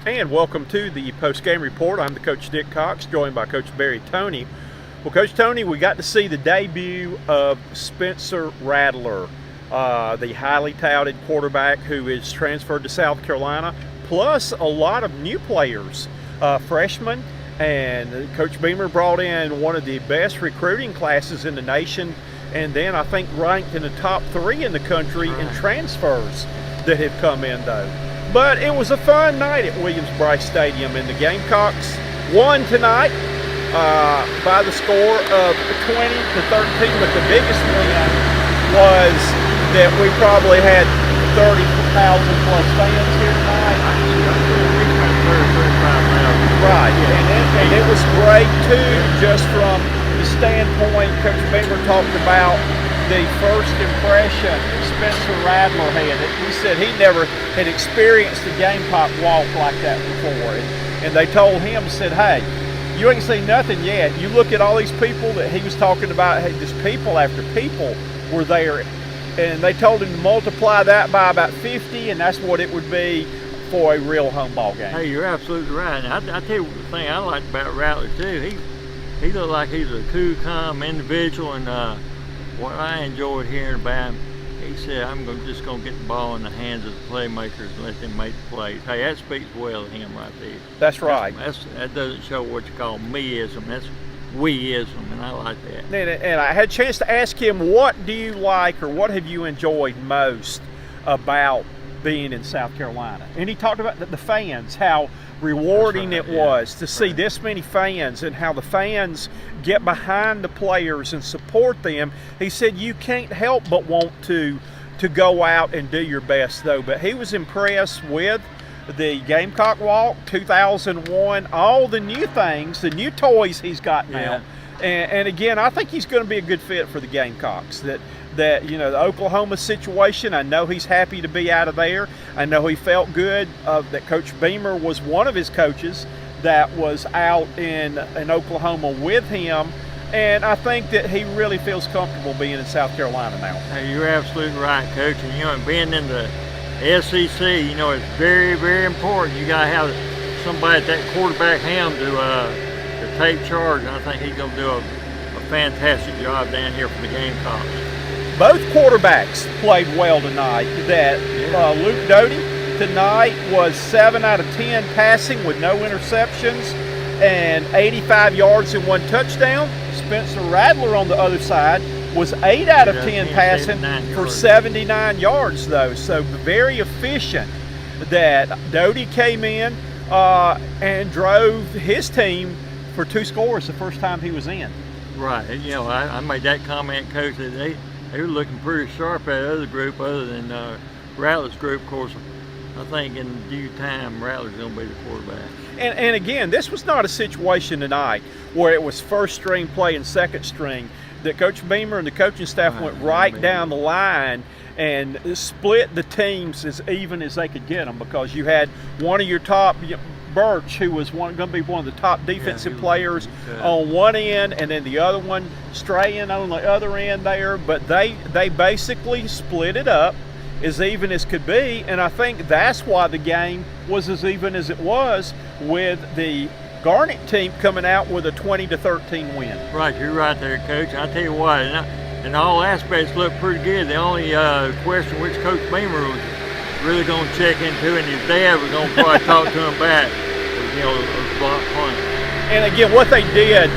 And welcome to the post-game report. I'm the Coach Dick Cox, joined by Coach Barry Toney. Well, Coach Toney, we got to see the debut of Spencer Rattler, the highly touted quarterback who is transferred to South Carolina, plus a lot of new players, freshmen, and Coach Beamer brought in one of the best recruiting classes in the nation, and then I think ranked in the top 3 in the country in transfers that have come in though. But it was a fun night at Williams-Brice Stadium, and the Gamecocks won tonight by the score of 20-13. But the biggest win was that we probably had 30,000 plus fans here tonight. Right, and it was great too, just from the standpoint Coach Beamer talked about the first impression Spencer Rattler had. He said he never had experienced a Gamecock walk like that before. And they told him, said, hey, you ain't seen nothing yet. You look at all these people that he was talking about, hey, just people after people were there. And they told him to multiply that by about 50, and that's what it would be for a real home ball game. Hey, you're absolutely right. And I tell you the thing I like about Rattler too, he looked like he's a cool, calm individual, and what I enjoyed hearing about him, he said, just going to get the ball in the hands of the playmakers and let them make the plays. Hey, that speaks well of him right there. That's right. That doesn't show what you call meism. That's we-ism, and I like that. And I had a chance to ask him, what do you like or what have you enjoyed most about being in South Carolina? And he talked about the fans, how rewarding it was to see this many fans and how the fans get behind the players and support them. He said you can't help but want to go out and do your best though. But he was impressed with the Gamecock Walk 2001, all the new things, the new toys he's got now. And again, I think he's going to be a good fit for the Gamecocks. That you know, the Oklahoma situation, I know he's happy to be out of there. I know he felt good that Coach Beamer was one of his coaches that was out in Oklahoma with him. And I think that he really feels comfortable being in South Carolina now. Hey, you're absolutely right, Coach. And you know, being in the SEC, you know, it's very, very important. You got to have somebody at that quarterback helm to take charge. And I think he's going to do a fantastic job down here for the Gamecocks. Both quarterbacks played well tonight. Luke Doty tonight was 7 out of 10 passing with no interceptions and 85 yards and 1 touchdown. Spencer Rattler on the other side was 8 out of 10 passing for 79 yards though. So very efficient that Doty came in and drove his team for 2 scores the first time he was in. Right. You know, I made that comment, Coach, that they were looking pretty sharp at the other group other than Rattler's group. Of course, I think in due time, Rattler's going to be the quarterback. And again, this was not a situation tonight where it was first string playing second string. That Coach Beamer and the coaching staff went right down the line and split the teams as even as they could get them, because you had one of your top, Birch, who was going to be one of the top defensive players on one end, and then the other one straying on the other end there. But they basically split it up as even as could be, and I think that's why the game was as even as it was, with the Garnet team coming out with a 20-13 win. Right, you're right there, Coach. I tell you what, and all aspects look pretty good. The only question which Coach Beamer was really going to check into, and his dad was going to probably talk to him back, you know, a block punt. And again, what they did,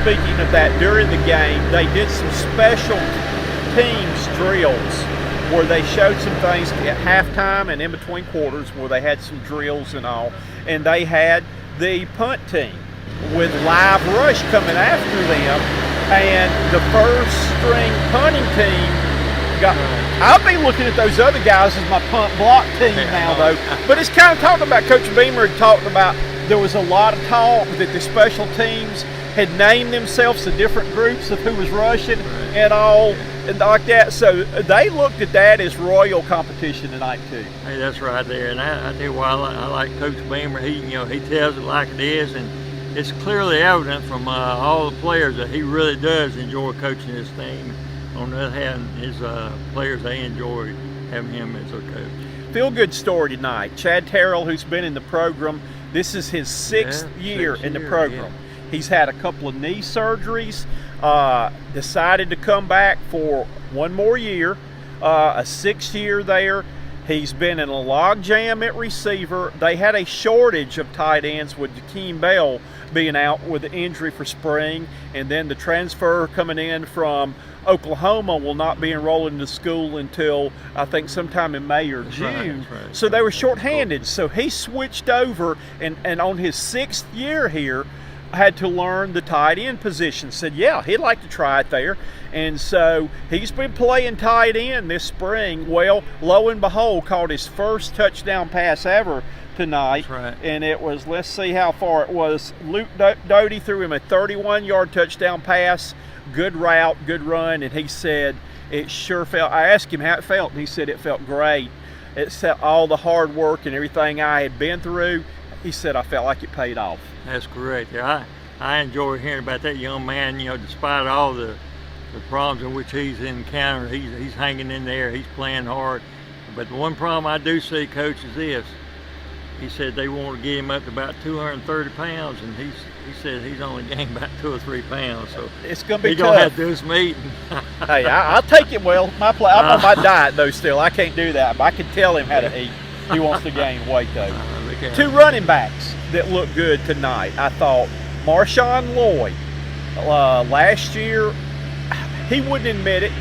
speaking of that, during the game, they did some special teams drills where they showed some things at halftime and in between quarters where they had some drills and all. And they had the punt team with live rush coming after them, and the first string punting team I'll be looking at those other guys as my punt block team now, though. But it's kind of talking about, Coach Beamer had talked about, there was a lot of talk that the special teams had named themselves to different groups of who was rushing and all and like that. So they looked at that as royal competition tonight too. Hey, that's right there. And I tell you why I like Coach Beamer. He tells it like it is, and it's clearly evident from all the players that he really does enjoy coaching his team. On the other hand, his players, they enjoy having him as our coach. Feel good story tonight. Chad Terrell, who's been in the program, this is his sixth year in the program. Yeah. He's had a couple of knee surgeries, decided to come back for one more year, a 6th year there. He's been in a log jam at receiver. They had a shortage of tight ends with Jakeem Bell being out with the injury for spring, and then the transfer coming in from Oklahoma will not be enrolling into school until I think sometime in May or June. That's right. So they were shorthanded. So he switched over, and on his 6th year here, had to learn the tight end position. Said, yeah, he'd like to try it there. And so he's been playing tight end this spring. Well, lo and behold, caught his first touchdown pass ever tonight. That's right. And it was, let's see how far it was. Luke Doty threw him a 31-yard touchdown pass. Good route, good run. And he said it sure felt, I asked him how it felt, and he said it felt great. It said all the hard work and everything I had been through, he said I felt like it paid off. That's correct. Yeah, I enjoy hearing about that young man. You know, despite all the problems in which he's encountered, he's hanging in there. He's playing hard. But the one problem I do see, Coach, is this. He said they want to get him up to about 230 pounds, and he said he's only gained about 2 or 3 pounds. So it's going to be he's tough. going to have to do some eating. Hey, I'll take it. Well, I'm on my diet, though, still. I can't do that. But I can tell him how to eat. He wants to gain weight, though. 2 running backs that looked good tonight. I thought Marshawn Lloyd, last year, he wouldn't admit it,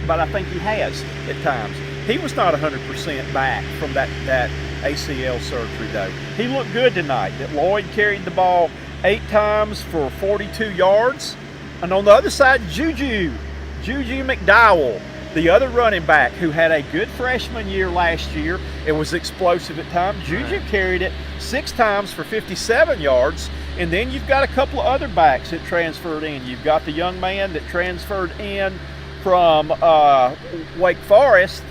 but I think he has at times. He was not 100% back from that ACL surgery, though. He looked good tonight. That Lloyd carried the ball 8 times for 42 yards. And on the other side, Juju McDowell, the other running back who had a good freshman year last year. It was explosive at times. Juju carried it 6 times for 57 yards. And then you've got a couple of other backs that transferred in. You've got the young man that transferred in from Wake Forest,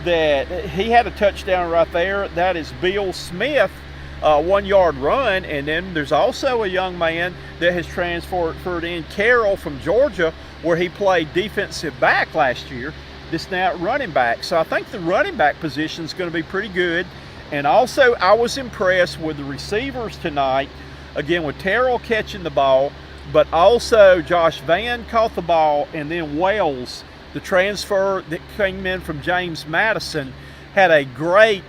that he had a touchdown right there. That is Bill Smith, 1-yard run. And then there's also a young man that has transferred in, Carroll from Georgia, where he played defensive back last year. This now running back. So I think the running back position is going to be pretty good. And also I was impressed with the receivers tonight, again with Terrell catching the ball, but also Josh Vann caught the ball, and then Wells, the transfer that came in from James Madison, had a great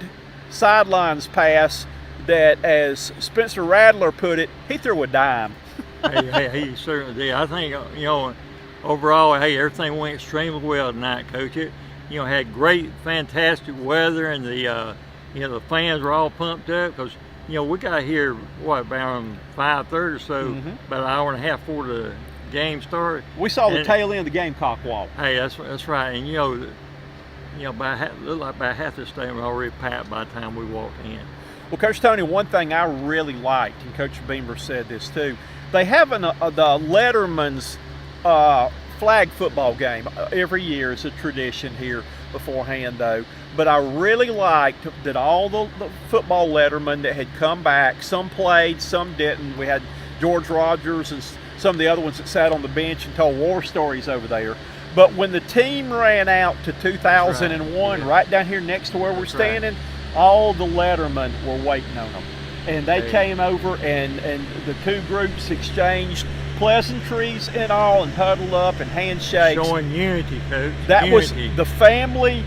sidelines pass that, as Spencer Rattler put it, he threw a dime. Hey, he certainly did. I think, you know, overall, hey, everything went extremely well tonight, Coach. It, you know, had great, fantastic weather, and the, you know, the fans were all pumped up because, you know, we got here, what, around 5:30 or so, about an hour and a half before the game started. We saw the tail end of the Gamecock walk. Hey, that's right. And, you know, looked like about half the stadium was already packed by the time we walked in. Well, Coach Toney, one thing I really liked, and Coach Beamer said this too, they have the Letterman's flag football game every year. It's a tradition here beforehand, though. But I really liked that all the football lettermen that had come back, some played, some didn't. We had George Rogers and some of the other ones that sat on the bench and told war stories over there. But when the team ran out to 2001, right down here next to where we're standing, all the lettermen were waiting on them. And they came over, and the 2 groups exchanged pleasantries and all, and huddled up and handshakes. Showing unity, Coach. That unity. was the family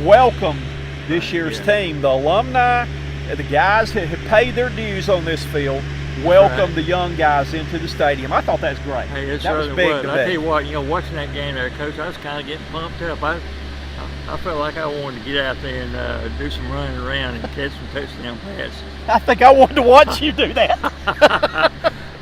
welcomed this year's team. The alumni, the guys that have paid their dues on this field, welcomed the young guys into the stadium. I thought that was great. Hey, that was big. I tell you what, you know, watching that game there, Coach, I was kind of getting pumped up. I felt like I wanted to get out there and do some running around and catch some touchdown passes. I think I wanted to watch you do that.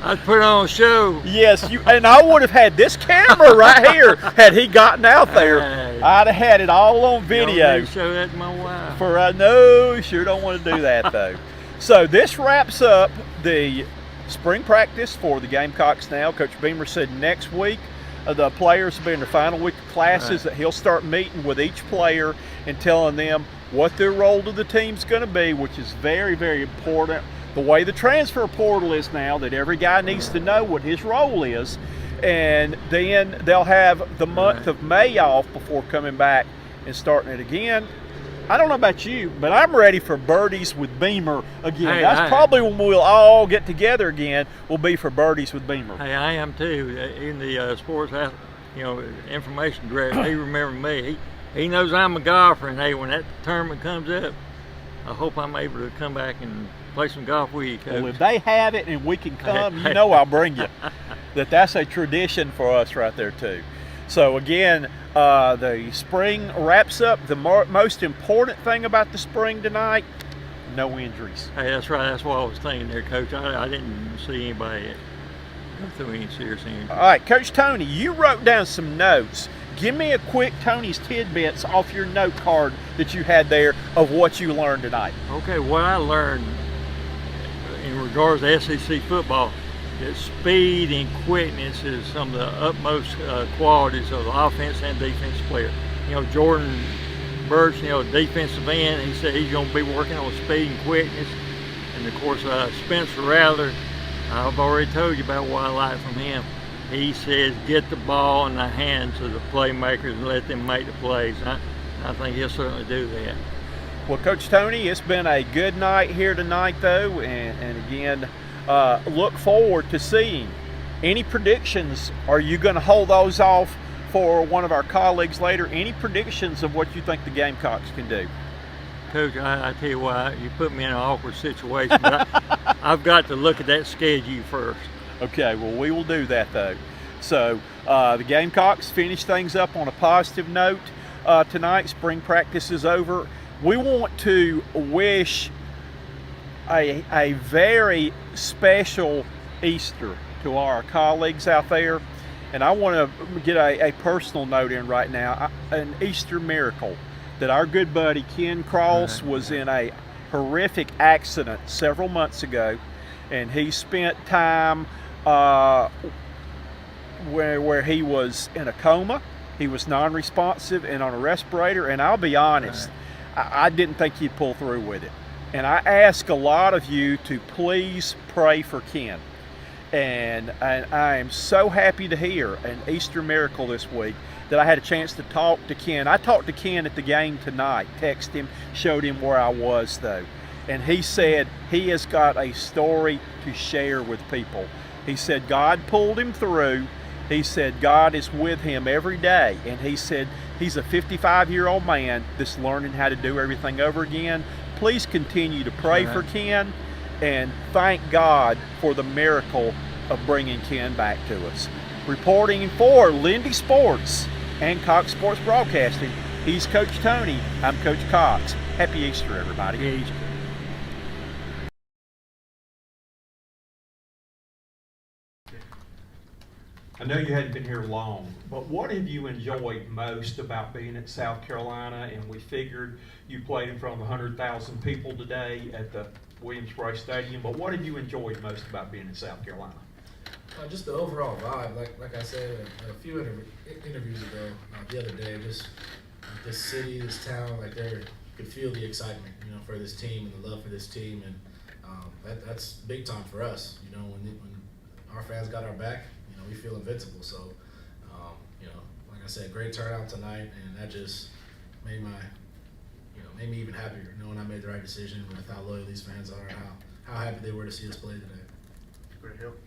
I'd put on a show. Yes, and I would have had this camera right here had he gotten out there. I'd have had it all on video. You don't show that to my wife. No, sure don't want to do that though. So this wraps up the spring practice for the Gamecocks now. Coach Beamer said next week the players will be in their final week of classes, that he'll start meeting with each player and telling them what their role to the team's going to be, which is very, very important. The way the transfer portal is now, that every guy needs to know what his role is. And then they'll have the month of May off before coming back and starting it again. I don't know about you, but I'm ready for birdies with Beamer again. Hey, That's probably when we'll all get together again. Will be for birdies with Beamer. Hey, I am too. In the sports, information director, he remembered me. He knows I'm a golfer, and hey, when that tournament comes up, I hope I'm able to come back and play some golf with you, Coach. Well, if they have it and we can come, you know I'll bring you. That's a tradition for us right there too. So again, the spring wraps up. The most important thing about the spring tonight, no injuries. Hey, that's right. That's what I was thinking there, Coach. I didn't see anybody go through any serious injury. All right, Coach Toney, you wrote down some notes. Give me a quick Tony's tidbits off your note card that you had there of what you learned tonight. Okay, what I learned in regards to SEC football, that speed and quickness is some of the utmost qualities of the offense and defensive player. Jordan Burch, defensive end, he said he's going to be working on speed and quickness. And of course, Spencer Rattler, I've already told you about what I like from him. He says get the ball in the hands of the playmakers and let them make the plays. I think he'll certainly do that. Well, Coach Toney, it's been a good night here tonight, though, and again, look forward to seeing. Any predictions? Are you going to hold those off for one of our colleagues later? Any predictions of what you think the Gamecocks can do? Coach, I tell you what, you put me in an awkward situation, but I've got to look at that schedule first. Okay, well, we will do that, though. So the Gamecocks finish things up on a positive note tonight. Spring practice is over. We want to wish a very special Easter to our colleagues out there. And I want to get a personal note in right now, an Easter miracle, that our good buddy Ken Cross was in a horrific accident several months ago, and he spent time where he was in a coma. He was non-responsive and on a respirator, and I'll be honest, I didn't think he'd pull through with it. And I ask a lot of you to please pray for Ken. And I am so happy to hear an Easter miracle this week that I had a chance to talk to Ken. I talked to Ken at the game tonight, texted him, showed him where I was though. And he said he has got a story to share with people. He said God pulled him through. He said God is with him every day. And he said he's a 55-year-old man that's learning how to do everything over again. Please continue to pray for Ken and thank God for the miracle of bringing Ken back to us. Reporting for Lindy Sports and Cox Sports Broadcasting, he's Coach Toney. I'm Coach Cox. Happy Easter, everybody. Happy Easter. I know you hadn't been here long, but what have you enjoyed most about being at South Carolina? And we figured you played in front of 100,000 people today at the Williams-Brice Stadium, but what have you enjoyed most about being in South Carolina? Just the overall vibe, like I said a few interviews ago, the other day, just this city, this town, like you could feel the excitement, for this team and the love for this team, and that's big time for us. When our fans got our back, we feel invincible. So, like I said, great turnout tonight, and that just made made me even happier, knowing I made the right decision with how loyal these fans are and how happy they were to see us play today. Great help.